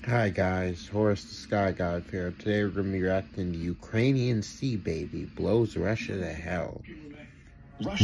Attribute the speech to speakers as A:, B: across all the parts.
A: Hi guys, Horus the Sky God here. Today we're going to be reacting to Ukrainian Sea Baby blows Russia to hell.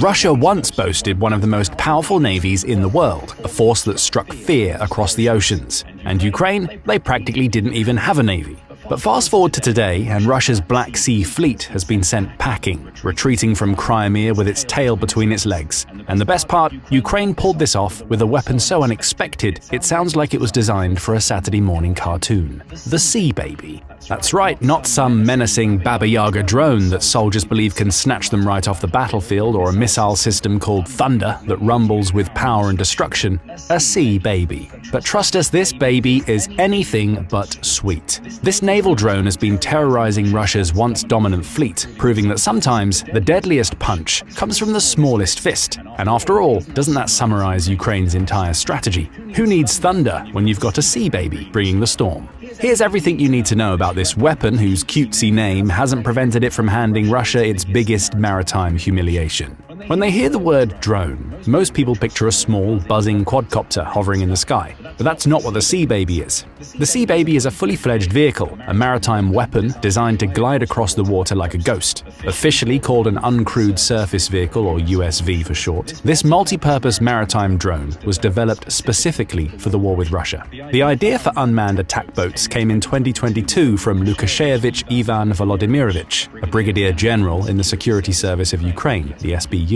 B: Russia once boasted one of the most powerful navies in the world, a force that struck fear across the oceans. And Ukraine, they practically didn't even have a navy. But fast forward to today, and Russia's Black Sea Fleet has been sent packing, retreating from Crimea with its tail between its legs. And the best part, Ukraine pulled this off with a weapon so unexpected, it sounds like it was designed for a Saturday morning cartoon. The Sea Baby. That's right, not some menacing Baba Yaga drone that soldiers believe can snatch them right off the battlefield, or a missile system called Thunder that rumbles with power and destruction. A Sea Baby. But trust us, this baby is anything but sweet. This naval drone has been terrorizing Russia's once dominant fleet, proving that sometimes the deadliest punch comes from the smallest fist. And after all, doesn't that summarize Ukraine's entire strategy? Who needs thunder when you've got a Sea Baby bringing the storm? Here's everything you need to know about this weapon whose cutesy name hasn't prevented it from handing Russia its biggest maritime humiliation. When they hear the word drone, most people picture a small, buzzing quadcopter hovering in the sky. But that's not what the Sea Baby is. The Sea Baby is a fully fledged vehicle, a maritime weapon designed to glide across the water like a ghost. Officially called an Uncrewed Surface Vehicle, or USV for short, this multi-purpose maritime drone was developed specifically for the war with Russia. The idea for unmanned attack boats came in 2022 from Lukashevich Ivan Volodymyrovich, a brigadier general in the Security Service of Ukraine, the SBU.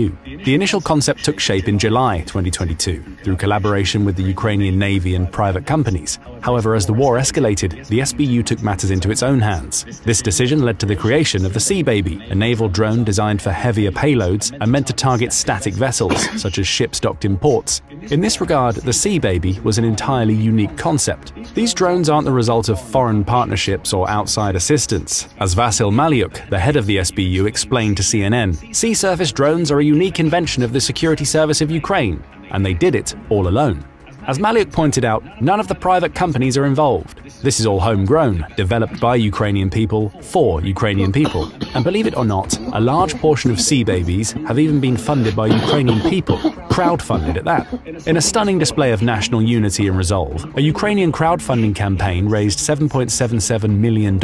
B: The initial concept took shape in July 2022 through collaboration with the Ukrainian Navy and private companies. However, as the war escalated, the SBU took matters into its own hands. This decision led to the creation of the Sea Baby, a naval drone designed for heavier payloads and meant to target static vessels, such as ships docked in ports. In this regard, the Sea Baby was an entirely unique concept. These drones aren't the result of foreign partnerships or outside assistance. As Vasyl Malyuk, the head of the SBU, explained to CNN, sea surface drones are a unique invention of the Security Service of Ukraine, and they did it all alone. As Malyuk pointed out, none of the private companies are involved. This is all homegrown, developed by Ukrainian people for Ukrainian people. And believe it or not, a large portion of Sea Babies have even been funded by Ukrainian people, crowdfunded at that. In a stunning display of national unity and resolve, a Ukrainian crowdfunding campaign raised $7.77 million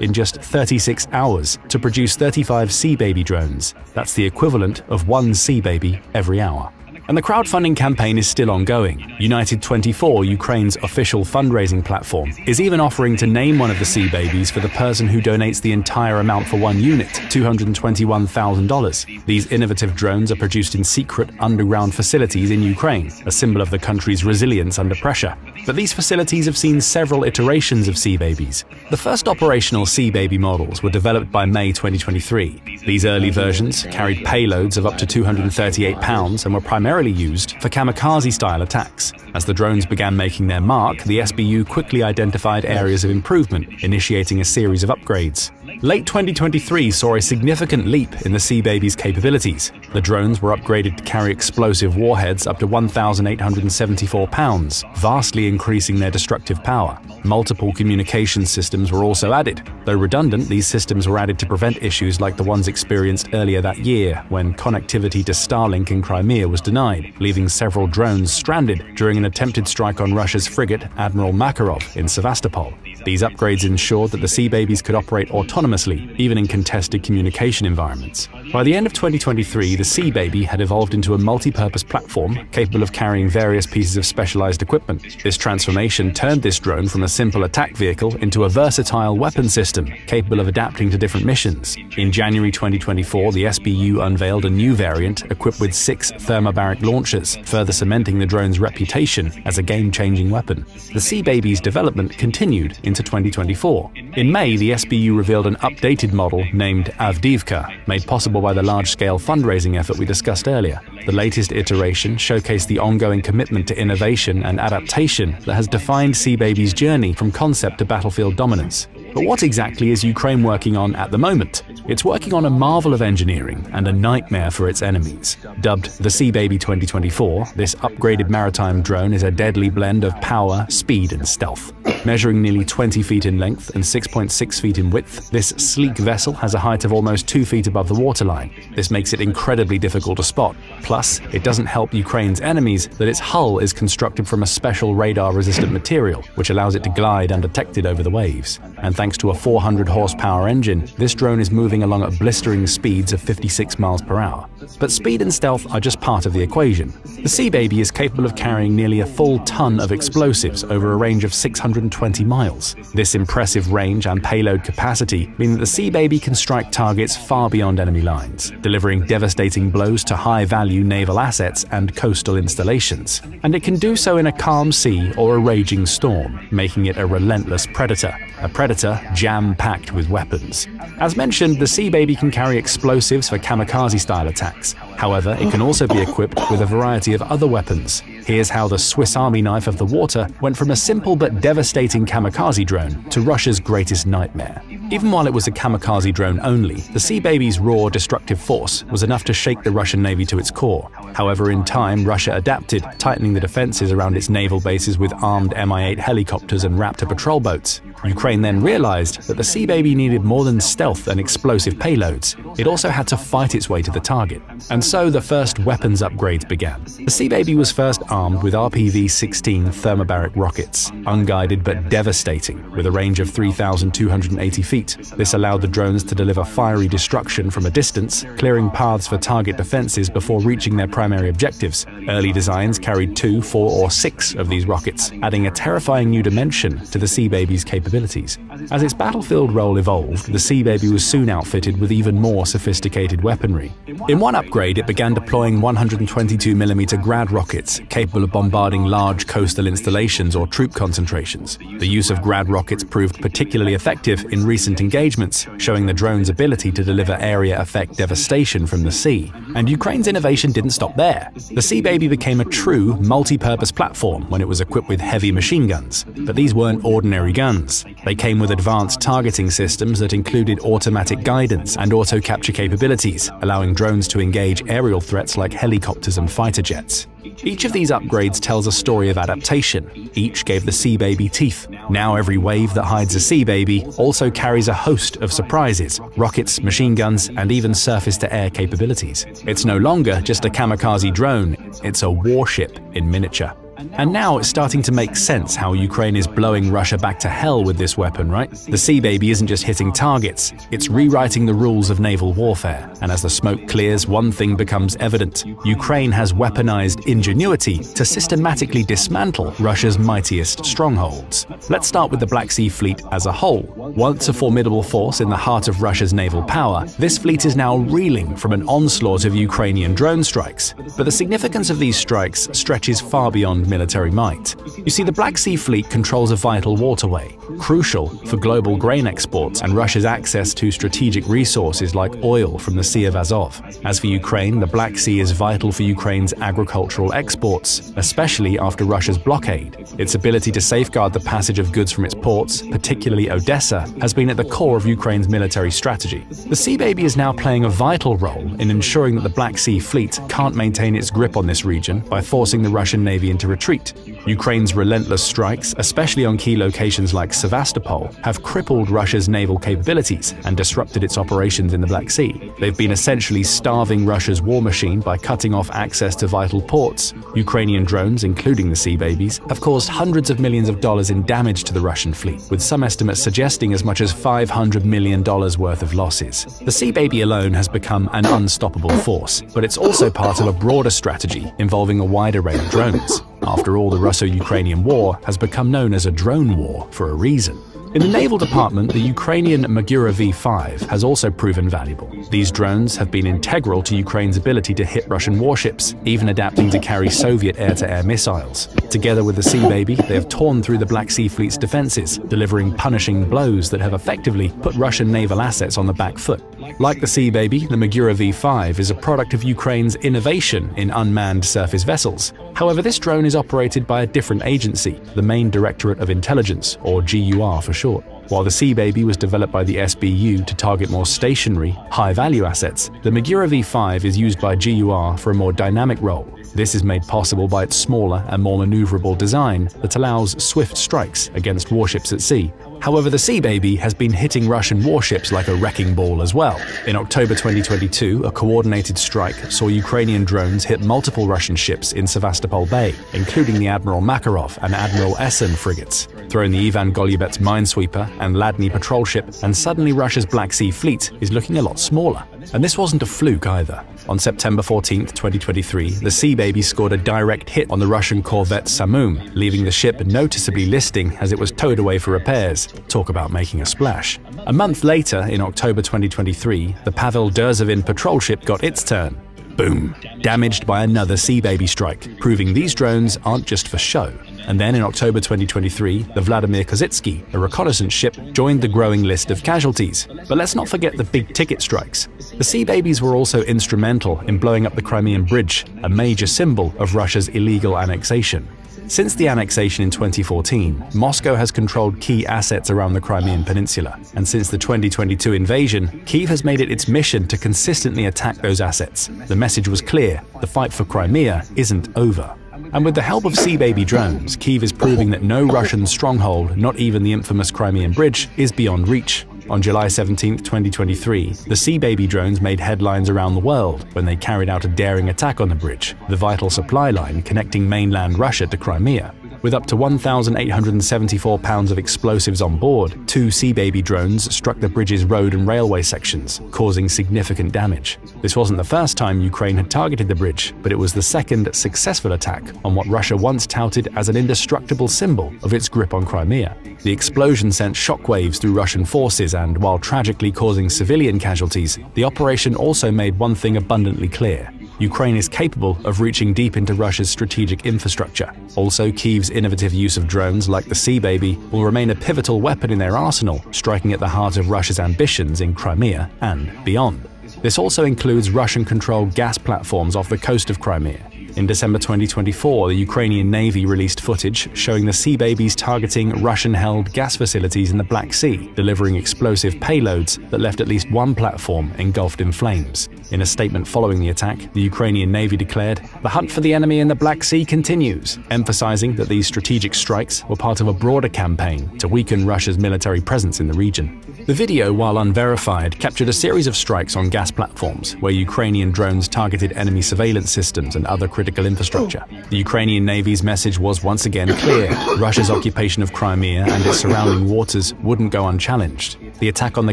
B: in just 36 hours to produce 35 Sea Baby drones. That's the equivalent of one Sea Baby every hour. And the crowdfunding campaign is still ongoing. United24, Ukraine's official fundraising platform, is even offering to name one of the Sea Babies for the person who donates the entire amount for one unit, $221,000. These innovative drones are produced in secret underground facilities in Ukraine, a symbol of the country's resilience under pressure. But these facilities have seen several iterations of Sea Babies. The first operational Sea Baby models were developed by May 2023. These early versions carried payloads of up to 238 pounds and were primarily used for kamikaze-style attacks. As the drones began making their mark, the SBU quickly identified areas of improvement, initiating a series of upgrades. Late 2023 saw a significant leap in the Sea Baby's capabilities. The drones were upgraded to carry explosive warheads up to 1,874 pounds, vastly increasing their destructive power. Multiple communication systems were also added. Though redundant, these systems were added to prevent issues like the ones experienced earlier that year, when connectivity to Starlink in Crimea was denied, leaving several drones stranded during an attempted strike on Russia's frigate Admiral Makarov in Sevastopol. These upgrades ensured that the Sea Babies could operate autonomously, even in contested communication environments. By the end of 2023, the Sea Baby had evolved into a multi-purpose platform capable of carrying various pieces of specialized equipment. This transformation turned this drone from a simple attack vehicle into a versatile weapon system capable of adapting to different missions. In January 2024, the SBU unveiled a new variant equipped with 6 thermobaric launchers, further cementing the drone's reputation as a game-changing weapon. The Sea Baby's development continued into 2024. In May, the SBU revealed an updated model named Avdiivka, made possible by the large-scale fundraising effort we discussed earlier. The latest iteration showcased the ongoing commitment to innovation and adaptation that has defined Sea Baby's journey from concept to battlefield dominance. But what exactly is Ukraine working on at the moment? It's working on a marvel of engineering and a nightmare for its enemies. Dubbed the Sea Baby 2024, this upgraded maritime drone is a deadly blend of power, speed, and stealth. Measuring nearly 20 feet in length and 6.6 feet in width, this sleek vessel has a height of almost 2 feet above the waterline. This makes it incredibly difficult to spot. Plus, it doesn't help Ukraine's enemies that its hull is constructed from a special radar-resistant material, which allows it to glide undetected over the waves. And thanks to a 400 horsepower engine, this drone is moving along at blistering speeds of 56 miles per hour. But speed and stealth are just part of the equation. The Sea Baby is capable of carrying nearly a full ton of explosives over a range of 620 miles. This impressive range and payload capacity mean that the Sea Baby can strike targets far beyond enemy lines, delivering devastating blows to high-value naval assets and coastal installations. And it can do so in a calm sea or a raging storm, making it a relentless predator. A predator jam-packed with weapons. As mentioned, the Sea Baby can carry explosives for kamikaze-style attacks. However, it can also be equipped with a variety of other weapons. Here's how the Swiss Army knife of the water went from a simple but devastating kamikaze drone to Russia's greatest nightmare. Even while it was a kamikaze drone only, the Sea Baby's raw destructive force was enough to shake the Russian Navy to its core. However, in time, Russia adapted, tightening the defenses around its naval bases with armed Mi-8 helicopters and Raptor patrol boats. Ukraine then realized that the Sea Baby needed more than stealth and explosive payloads. It also had to fight its way to the target. And so the first weapons upgrades began. The Sea Baby was first armed with RPG-16 thermobaric rockets, unguided but devastating, with a range of 3,280 feet. This allowed the drones to deliver fiery destruction from a distance, clearing paths for target defenses before reaching their primary objectives. Early designs carried 2, 4, or 6 of these rockets, adding a terrifying new dimension to the Sea Baby's capabilities. As its battlefield role evolved, the Sea Baby was soon outfitted with even more sophisticated weaponry. In one upgrade, it began deploying 122mm Grad rockets, capable of bombarding large coastal installations or troop concentrations. The use of Grad rockets proved particularly effective in recent engagements, showing the drone's ability to deliver area effect devastation from the sea. And Ukraine's innovation didn't stop there. The Sea Baby became a true multi-purpose platform when it was equipped with heavy machine guns. But these weren't ordinary guns. They came with advanced targeting systems that included automatic guidance and auto-capture capabilities, allowing drones to engage aerial threats like helicopters and fighter jets. Each of these upgrades tells a story of adaptation. Each gave the Sea Baby teeth. Now every wave that hides a Sea Baby also carries a host of surprises: rockets, machine guns, and even surface-to-air capabilities. It's no longer just a kamikaze drone, it's a warship in miniature. And now it's starting to make sense how Ukraine is blowing Russia back to hell with this weapon, right? The Sea Baby isn't just hitting targets, it's rewriting the rules of naval warfare. And as the smoke clears, one thing becomes evident. Ukraine has weaponized ingenuity to systematically dismantle Russia's mightiest strongholds. Let's start with the Black Sea Fleet as a whole. Once a formidable force in the heart of Russia's naval power, this fleet is now reeling from an onslaught of Ukrainian drone strikes. But the significance of these strikes stretches far beyond military might. You see, the Black Sea Fleet controls a vital waterway, crucial for global grain exports and Russia's access to strategic resources like oil from the Sea of Azov. As for Ukraine, the Black Sea is vital for Ukraine's agricultural exports, especially after Russia's blockade. Its ability to safeguard the passage of goods from its ports, particularly Odessa, has been at the core of Ukraine's military strategy. The Sea Baby is now playing a vital role in ensuring that the Black Sea Fleet can't maintain its grip on this region by forcing the Russian Navy into retreat. Ukraine's relentless strikes, especially on key locations like Sevastopol, have crippled Russia's naval capabilities and disrupted its operations in the Black Sea. They've been essentially starving Russia's war machine by cutting off access to vital ports. Ukrainian drones, including the Sea Babies, have caused hundreds of millions of dollars in damage to the Russian fleet, with some estimates suggesting as much as $500 million worth of losses. The Sea Baby alone has become an unstoppable force, but it's also part of a broader strategy involving a wide array of drones. After all, the Russo-Ukrainian war has become known as a drone war for a reason. In the naval department, the Ukrainian Magura V5 has also proven valuable. These drones have been integral to Ukraine's ability to hit Russian warships, even adapting to carry Soviet air-to-air missiles. Together with the Sea Baby, they have torn through the Black Sea Fleet's defenses, delivering punishing blows that have effectively put Russian naval assets on the back foot. Like the Sea Baby, the Magura V5 is a product of Ukraine's innovation in unmanned surface vessels. However, this drone is operated by a different agency, the Main Directorate of Intelligence, or GUR for short. While the Sea Baby was developed by the SBU to target more stationary, high-value assets, the Magura V5 is used by GUR for a more dynamic role. This is made possible by its smaller and more maneuverable design that allows swift strikes against warships at sea. However, the Sea Baby has been hitting Russian warships like a wrecking ball as well. In October 2022, a coordinated strike saw Ukrainian drones hit multiple Russian ships in Sevastopol Bay, including the Admiral Makarov and Admiral Essen frigates, throwing the Ivan Golubat's minesweeper and Ladny patrol ship, and suddenly Russia's Black Sea Fleet is looking a lot smaller. And this wasn't a fluke either. On September 14, 2023, the Sea Baby scored a direct hit on the Russian corvette Samum, leaving the ship noticeably listing as it was towed away for repairs. Talk about making a splash. A month later, in October 2023, the Pavel Derzhavin patrol ship got its turn. Boom! Damaged by another Sea Baby strike, proving these drones aren't just for show. And then in October 2023, the Vladimir Kozitsky, a reconnaissance ship, joined the growing list of casualties. But let's not forget the big-ticket strikes. The Sea Babies were also instrumental in blowing up the Crimean Bridge, a major symbol of Russia's illegal annexation. Since the annexation in 2014, Moscow has controlled key assets around the Crimean Peninsula, and since the 2022 invasion, Kyiv has made it its mission to consistently attack those assets. The message was clear: the fight for Crimea isn't over. And with the help of Sea Baby drones, Kyiv is proving that no Russian stronghold, not even the infamous Crimean Bridge, is beyond reach. On July 17, 2023, the Sea Baby drones made headlines around the world when they carried out a daring attack on the bridge, the vital supply line connecting mainland Russia to Crimea. With up to 1,874 pounds of explosives on board, 2 Sea Baby drones struck the bridge's road and railway sections, causing significant damage. This wasn't the first time Ukraine had targeted the bridge, but it was the second successful attack on what Russia once touted as an indestructible symbol of its grip on Crimea. The explosion sent shockwaves through Russian forces, and while tragically causing civilian casualties, the operation also made one thing abundantly clear: Ukraine is capable of reaching deep into Russia's strategic infrastructure. Also, Kyiv's innovative use of drones like the Sea Baby will remain a pivotal weapon in their arsenal, striking at the heart of Russia's ambitions in Crimea and beyond. This also includes Russian-controlled gas platforms off the coast of Crimea. In December 2024, the Ukrainian Navy released footage showing the Sea Babies targeting Russian-held gas facilities in the Black Sea, delivering explosive payloads that left at least one platform engulfed in flames. In a statement following the attack, the Ukrainian Navy declared, "The hunt for the enemy in the Black Sea continues," emphasizing that these strategic strikes were part of a broader campaign to weaken Russia's military presence in the region. The video, while unverified, captured a series of strikes on gas platforms, where Ukrainian drones targeted enemy surveillance systems and other critical infrastructure. The Ukrainian Navy's message was once again clear: Russia's occupation of Crimea and its surrounding waters wouldn't go unchallenged. The attack on the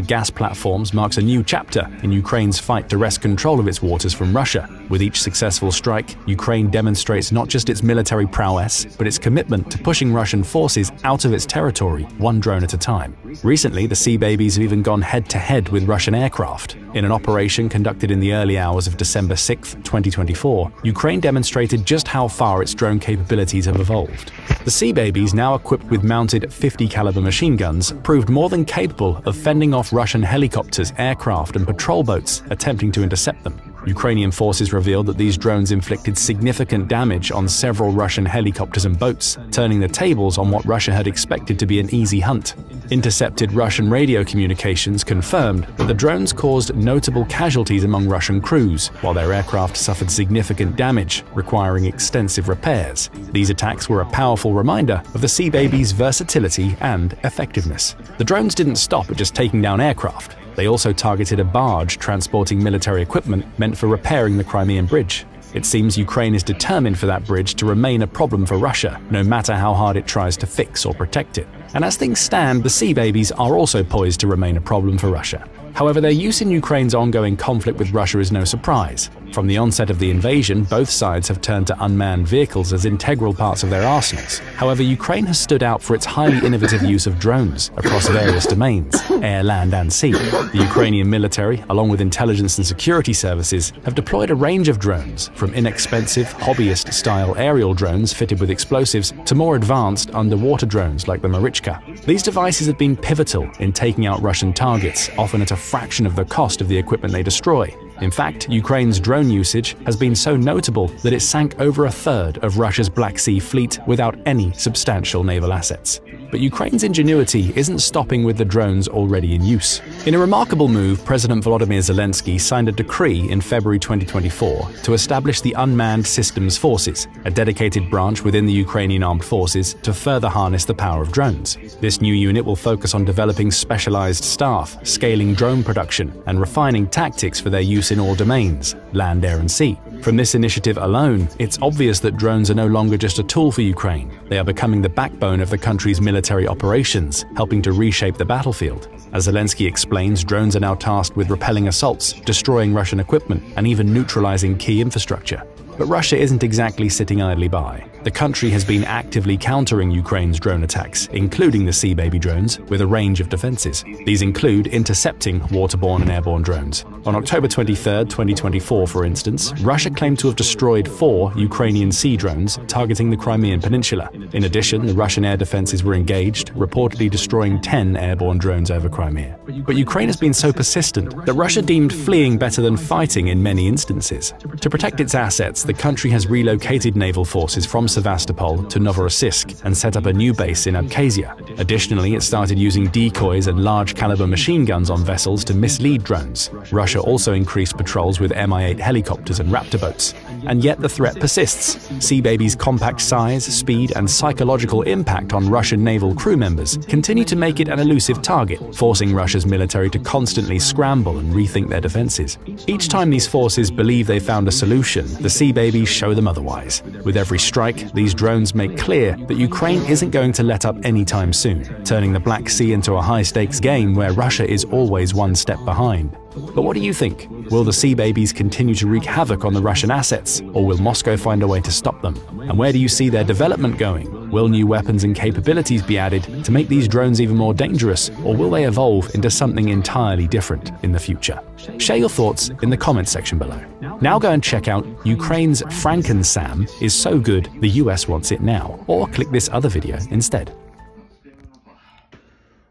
B: gas platforms marks a new chapter in Ukraine's fight to wrest control of its waters from Russia. With each successful strike, Ukraine demonstrates not just its military prowess, but its commitment to pushing Russian forces out of its territory, one drone at a time. Recently, the Sea Babies have even gone head-to-head with Russian aircraft. In an operation conducted in the early hours of December 6, 2024, Ukraine demonstrated just how far its drone capabilities have evolved. The Sea Babies, now equipped with mounted 50-caliber machine guns, proved more than capable of fending off Russian helicopters, aircraft, and patrol boats attempting to intercept them. Ukrainian forces revealed that these drones inflicted significant damage on several Russian helicopters and boats, turning the tables on what Russia had expected to be an easy hunt. Intercepted Russian radio communications confirmed that the drones caused notable casualties among Russian crews, while their aircraft suffered significant damage, requiring extensive repairs. These attacks were a powerful reminder of the Sea Baby's versatility and effectiveness. The drones didn't stop at just taking down aircraft. They also targeted a barge transporting military equipment meant for repairing the Crimean Bridge. It seems Ukraine is determined for that bridge to remain a problem for Russia, no matter how hard it tries to fix or protect it. And as things stand, the Sea Babies are also poised to remain a problem for Russia. However, their use in Ukraine's ongoing conflict with Russia is no surprise. From the onset of the invasion, both sides have turned to unmanned vehicles as integral parts of their arsenals. However, Ukraine has stood out for its highly innovative use of drones across various domains, air, land, and sea. The Ukrainian military, along with intelligence and security services, have deployed a range of drones, from inexpensive, hobbyist-style aerial drones fitted with explosives to more advanced underwater drones like the Marichka. These devices have been pivotal in taking out Russian targets, often at a fraction of the cost of the equipment they destroy. In fact, Ukraine's drone usage has been so notable that it sank over a third of Russia's Black Sea fleet without any substantial naval assets. But Ukraine's ingenuity isn't stopping with the drones already in use. In a remarkable move, President Volodymyr Zelensky signed a decree in February 2024 to establish the Unmanned Systems Forces, a dedicated branch within the Ukrainian armed forces to further harness the power of drones. This new unit will focus on developing specialized staff, scaling drone production, and refining tactics for their use in all domains, land, air, and sea. From this initiative alone, it's obvious that drones are no longer just a tool for Ukraine. They are becoming the backbone of the country's military operations, helping to reshape the battlefield. As Zelensky explains, drones are now tasked with repelling assaults, destroying Russian equipment, and even neutralizing key infrastructure. But Russia isn't exactly sitting idly by. The country has been actively countering Ukraine's drone attacks, including the Sea Baby drones, with a range of defenses. These include intercepting waterborne and airborne drones. On October 23, 2024, for instance, Russia claimed to have destroyed 4 Ukrainian sea drones targeting the Crimean Peninsula. In addition, the Russian air defenses were engaged, reportedly destroying 10 airborne drones over Crimea. But Ukraine has been so persistent that Russia deemed fleeing better than fighting in many instances. To protect its assets, the country has relocated naval forces from Sevastopol to Novorossiysk and set up a new base in Abkhazia. Additionally, it started using decoys and large-caliber machine guns on vessels to mislead drones. Russia also increased patrols with Mi-8 helicopters and Raptor boats. And yet the threat persists. Sea Baby's compact size, speed, and psychological impact on Russian naval crew members continue to make it an elusive target, forcing Russia's military to constantly scramble and rethink their defenses. Each time these forces believe they found a solution, the Sea Babies show them otherwise. With every strike, these drones make clear that Ukraine isn't going to let up anytime soon, turning the Black Sea into a high-stakes game where Russia is always one step behind. But what do you think? Will the Sea Babies continue to wreak havoc on the Russian assets, or will Moscow find a way to stop them? And where do you see their development going? Will new weapons and capabilities be added to make these drones even more dangerous, or will they evolve into something entirely different in the future? Share your thoughts in the comments section below. Now go and check out Ukraine's Frankensam is so good the US wants it now, or click this other video instead.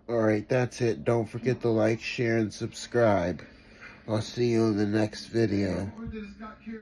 A: Alright, that's it. Don't forget to like, share, and subscribe. I'll see you in the next video.